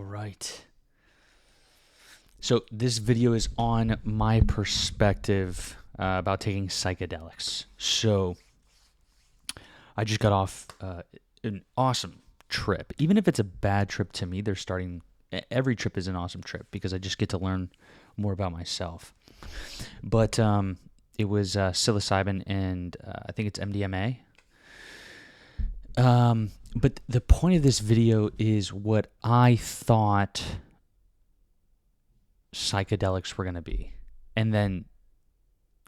right. So this video is on my perspective about taking psychedelics. So I just got off an awesome trip. Even if it's a bad trip to me, every trip is an awesome trip because I just get to learn more about myself. But it was psilocybin and I think it's MDMA. But the point of this video is what I thought psychedelics were going to be, and then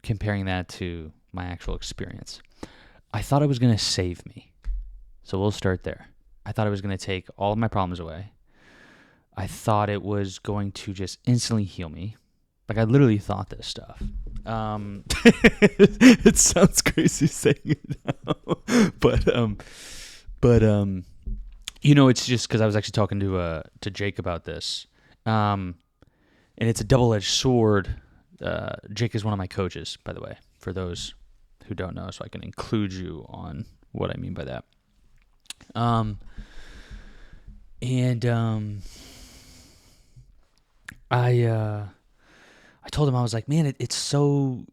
comparing that to my actual experience. I thought it was going to save me. So we'll start there. I thought it was going to take all of my problems away. I thought it was going to just instantly heal me. Like, I literally thought this stuff. It sounds crazy saying it now. But it's just because I was actually talking to Jake about this. And it's a double-edged sword. Jake is one of my coaches, by the way, for those who don't know, so I can include you on what I mean by that. I told him, I was like, man, it's so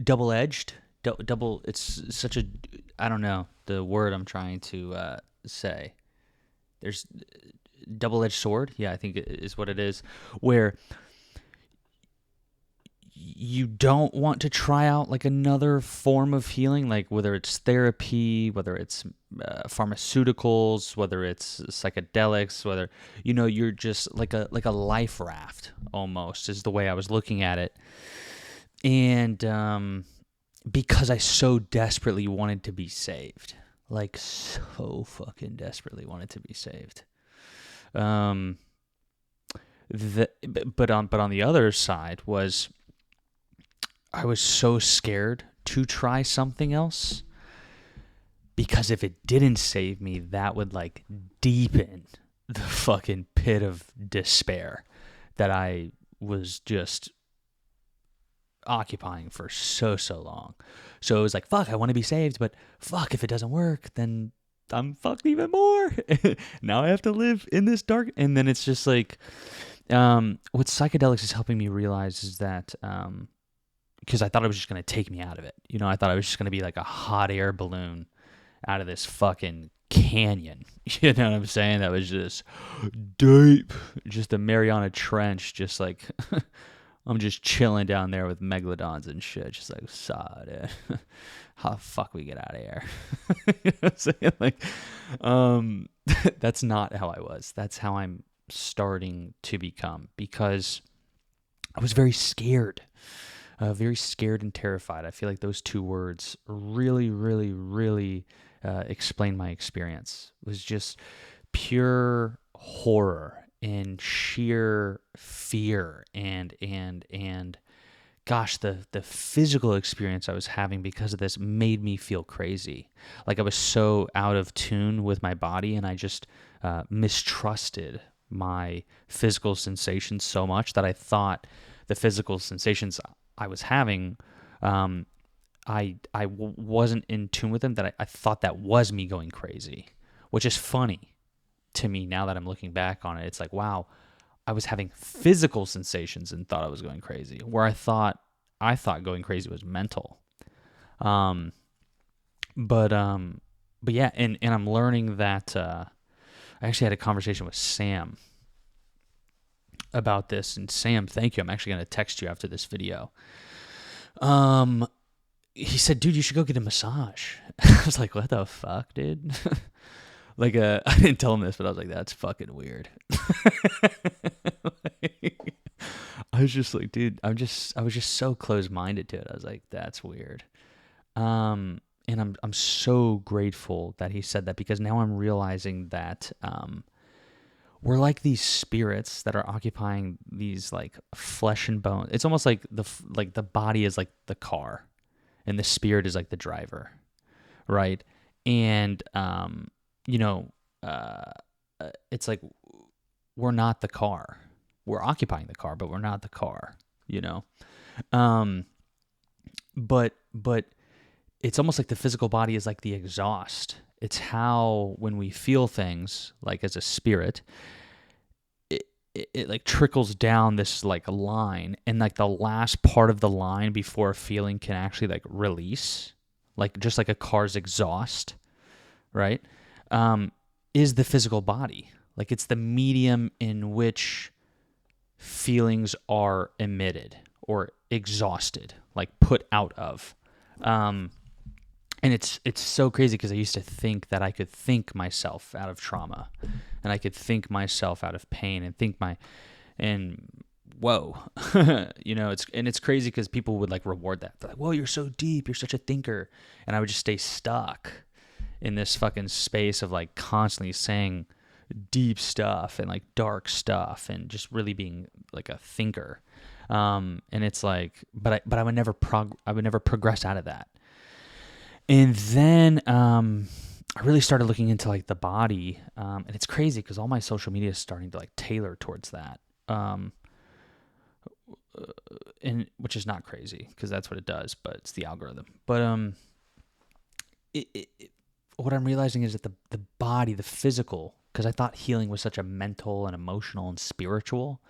double-edged. It's such a, I don't know the word I'm trying to say. There's double-edged sword, yeah, I think is what it is, where you don't want to try out like another form of healing, like whether it's therapy, whether it's pharmaceuticals, whether it's psychedelics, whether you're just like a life raft almost is the way I was looking at it. And because I so desperately wanted to be saved, like so fucking desperately wanted to be saved. But on the other side was I was so scared to try something else because if it didn't save me, that would like deepen the fucking pit of despair that I was just occupying for so long. So it was like, fuck, I want to be saved, but fuck, if it doesn't work, then I'm fucked even more. Now I have to live in this dark. And then it's just like, what psychedelics is helping me realize is that, because I thought it was just going to take me out of it. I thought I was just going to be like a hot air balloon out of this fucking canyon. You know what I'm saying? That was just deep, just a Mariana Trench, just like, I'm just chilling down there with megalodons and shit, just like, dude. How the fuck we get out of here? You know what I'm saying? Like, that's not how I was. That's how I'm starting to become, because I was very scared and terrified. I feel like those two words really, really, really explain my experience. It was just pure horror and sheer fear and gosh, the physical experience I was having because of this made me feel crazy. Like I was so out of tune with my body, and I just mistrusted my physical sensations so much that I thought the physical sensations I was having, I wasn't in tune with them, that I thought that was me going crazy, which is funny to me now that I'm looking back on it. It's like, wow, I was having physical sensations and thought I was going crazy, where I thought going crazy was mental. But yeah, and I'm learning that I actually had a conversation with Sam about this, and Sam, thank you. I'm actually going to text you after this video. He said, dude, you should go get a massage. I was like, what the fuck, dude? Like, I didn't tell him this, but I was like, that's fucking weird. I was just like, dude, I was just so close-minded to it. I was like, that's weird. And I'm so grateful that he said that, because now I'm realizing that, we're like these spirits that are occupying these like flesh and bone. It's almost like the body is like the car, and the spirit is like the driver, right? And it's like we're not the car. We're occupying the car, but we're not the car. But it's almost like the physical body is like the exhaust. It's how when we feel things like as a spirit, it like trickles down this like line, and like the last part of the line before a feeling can actually like release, like just like a car's exhaust, right? Is the physical body. Like it's the medium in which feelings are emitted or exhausted, like put out of. And it's so crazy because I used to think that I could think myself out of trauma, and I could think myself out of pain, and whoa, it's crazy because people would like reward that. They're like, whoa, you're so deep, you're such a thinker, and I would just stay stuck in this fucking space of like constantly saying deep stuff and like dark stuff and just really being like a thinker. And it's like, but I would never progress out of that. And then I really started looking into like the body, and it's crazy because all my social media is starting to like tailor towards that, and which is not crazy because that's what it does, but it's the algorithm. But what I'm realizing is that the body, the physical, because I thought healing was such a mental and emotional and spiritual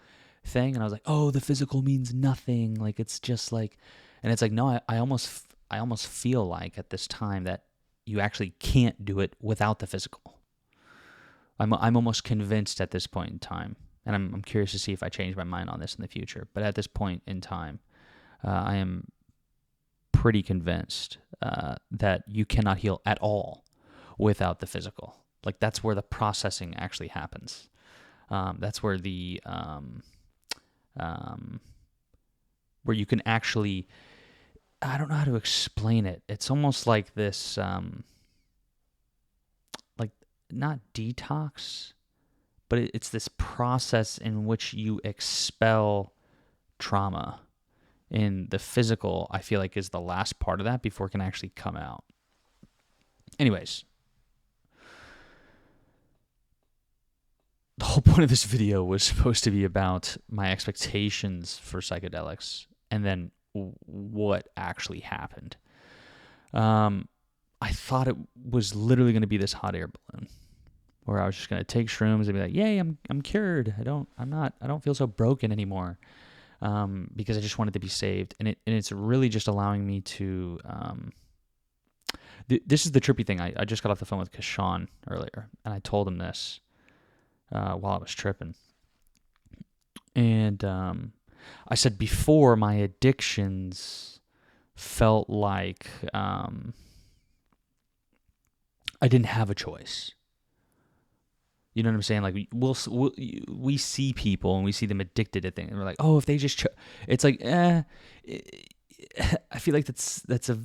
thing, and I was like, oh, the physical means nothing, like it's just like, and it's like, no, I almost feel like at this time that you actually can't do it without the physical. I'm almost convinced at this point in time, and I'm curious to see if I change my mind on this in the future. But at this point in time, I am pretty convinced that you cannot heal at all without the physical. Like that's where the processing actually happens. That's where the where you can actually, I don't know how to explain it. It's almost like this, like not detox, but it's this process in which you expel trauma. And the physical, I feel like, is the last part of that before it can actually come out. Anyways, the whole point of this video was supposed to be about my expectations for psychedelics and then what actually happened. I thought it was literally going to be this hot air balloon where I was just going to take shrooms and be like, "Yay, I'm cured. I don't feel so broken anymore." Because I just wanted to be saved, and it's really just allowing me to. This is the trippy thing. I just got off the phone with Kashan earlier, and I told him this while I was tripping, and I said before my addictions felt like I didn't have a choice. You know what I'm saying? Like we see people and we see them addicted to things, and we're like, oh, if they just, it's like, I feel like that's a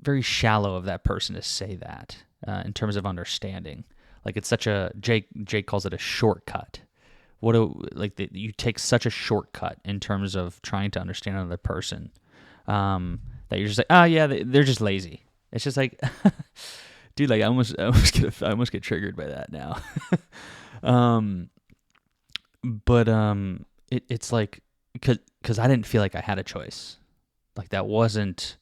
very shallow of that person to say that in terms of understanding. Like it's such a Jake calls it a shortcut. You take such a shortcut in terms of trying to understand another person that you're just like, oh yeah, they're just lazy. It's just like. Dude, like I almost get triggered by that now. It's like because I didn't feel like I had a choice. Like that wasn't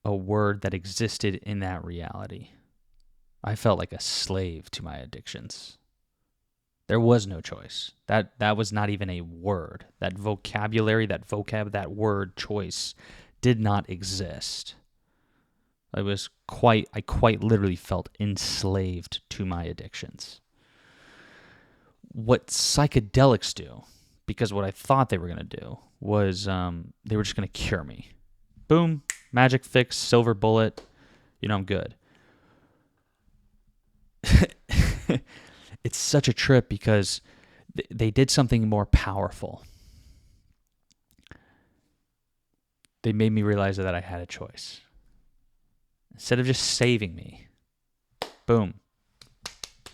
a word that existed in that reality. I felt like a slave to my addictions. There was no choice. That was not even a word. That vocabulary, that word choice did not exist. I quite literally felt enslaved to my addictions. What psychedelics do, because what I thought they were going to do was they were just going to cure me. Boom, magic fix, silver bullet, I'm good. It's such a trip because they did something more powerful. They made me realize that I had a choice. Instead of just saving me, boom,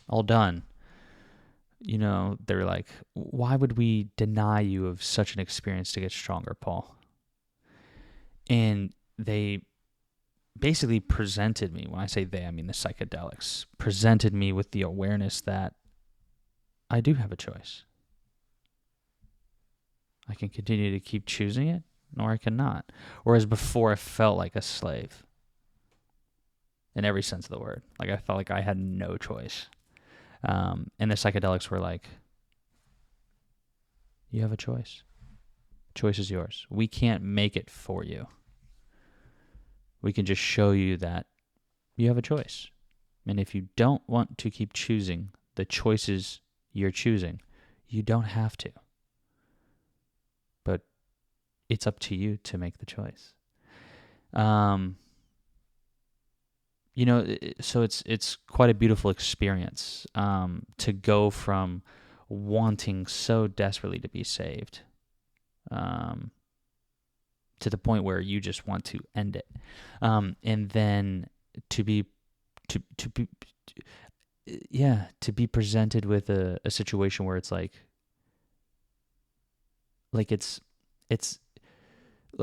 all done. They're like, why would we deny you of such an experience to get stronger, Paul? And they basically presented me, when I say they, I mean the psychedelics, presented me with the awareness that I do have a choice. I can continue to keep choosing it, or I cannot. Whereas before I felt like a slave. in every sense of the word. Like I felt like I had no choice. And the psychedelics were like, you have a choice. Choice is yours. We can't make it for you. We can just show you that you have a choice. And if you don't want to keep choosing the choices you're choosing, you don't have to. But it's up to you to make the choice. So it's quite a beautiful experience to go from wanting so desperately to be saved to the point where you just want to end it, and then to be presented with a situation where it's like it's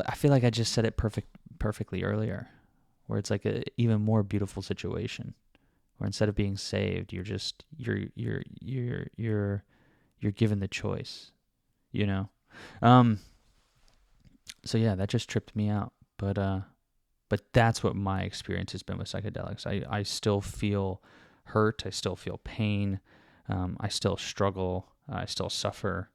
I feel like I just said it perfectly earlier, where it's like a even more beautiful situation where instead of being saved, you're given the choice, you know. So yeah, that just tripped me out, but that's what my experience has been with psychedelics. I still feel hurt, I still feel pain, I still struggle, I still suffer.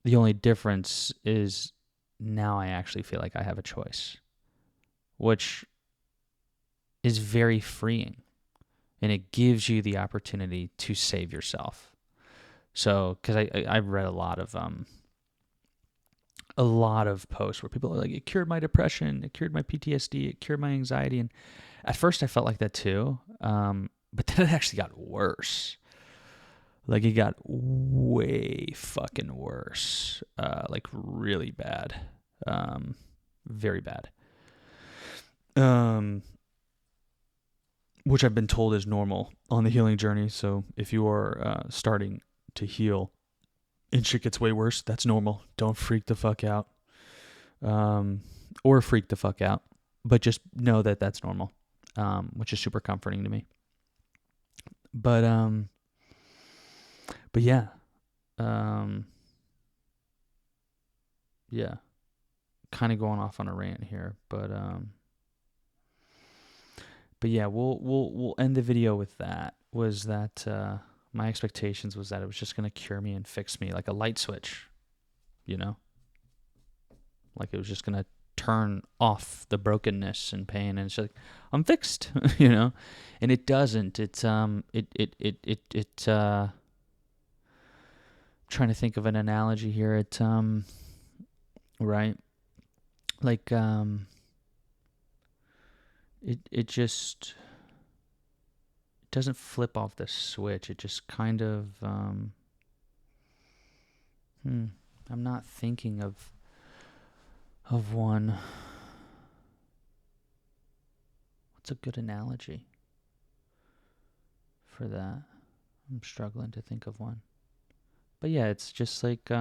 The only difference is now I actually feel like I have a choice, which is very freeing, and it gives you the opportunity to save yourself. So, because I've read a lot of posts where people are like, it cured my depression, it cured my PTSD, it cured my anxiety, and at first I felt like that too, but then it actually got worse. Like it got way fucking worse, like really bad, very bad. Which I've been told is normal on the healing journey. So if you are starting to heal and shit gets way worse, that's normal. Don't freak the fuck out, or freak the fuck out, but just know that that's normal, which is super comforting to me. But yeah, yeah, kind of going off on a rant here, but yeah, we'll end the video with that. Was that my expectations was that it was just gonna cure me and fix me like a light switch, you know, like it was just gonna turn off the brokenness and pain, and it's like I'm fixed, you know, and it doesn't. It's trying to think of an analogy here. Right, like it just doesn't flip off the switch. It just kind of I'm not thinking of one. What's a good analogy for that? I'm struggling to think of one. But yeah, it's just like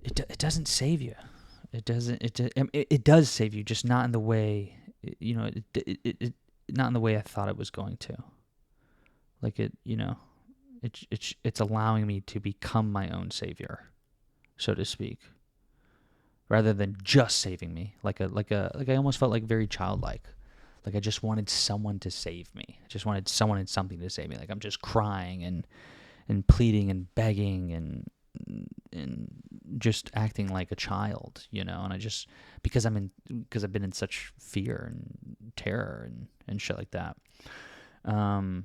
it doesn't save you. It doesn't. It does save you, just not in the way, you know. It not in the way I thought it was going to. Like it, you know, it's allowing me to become my own savior, so to speak, rather than just saving me. Like I almost felt like very childlike. Like I just wanted someone to save me. I just wanted someone and something to save me. Like I'm just crying and pleading and begging and just acting like a child, you know. And I just because I've been in such fear and terror and shit like that. No,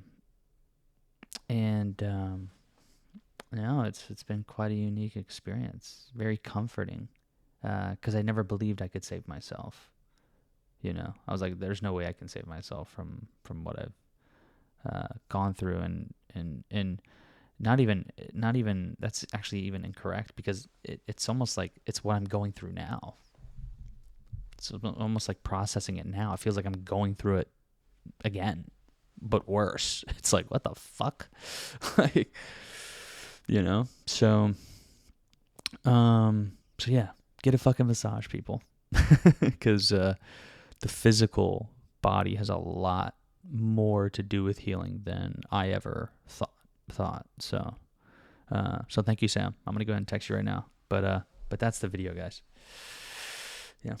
it's been quite a unique experience, very comforting, because I never believed I could save myself. You know, I was like, there's no way I can save myself from what I've gone through, and not even that's actually even incorrect, because it's almost like it's what I'm going through now. It's almost like processing it now. It feels like I'm going through it again, but worse. It's like, what the fuck? Like, you know? So yeah, get a fucking massage, people. Because the physical body has a lot more to do with healing than I ever thought. So thank you, Sam. I'm gonna go ahead and text you right now. But that's the video, guys. Yeah.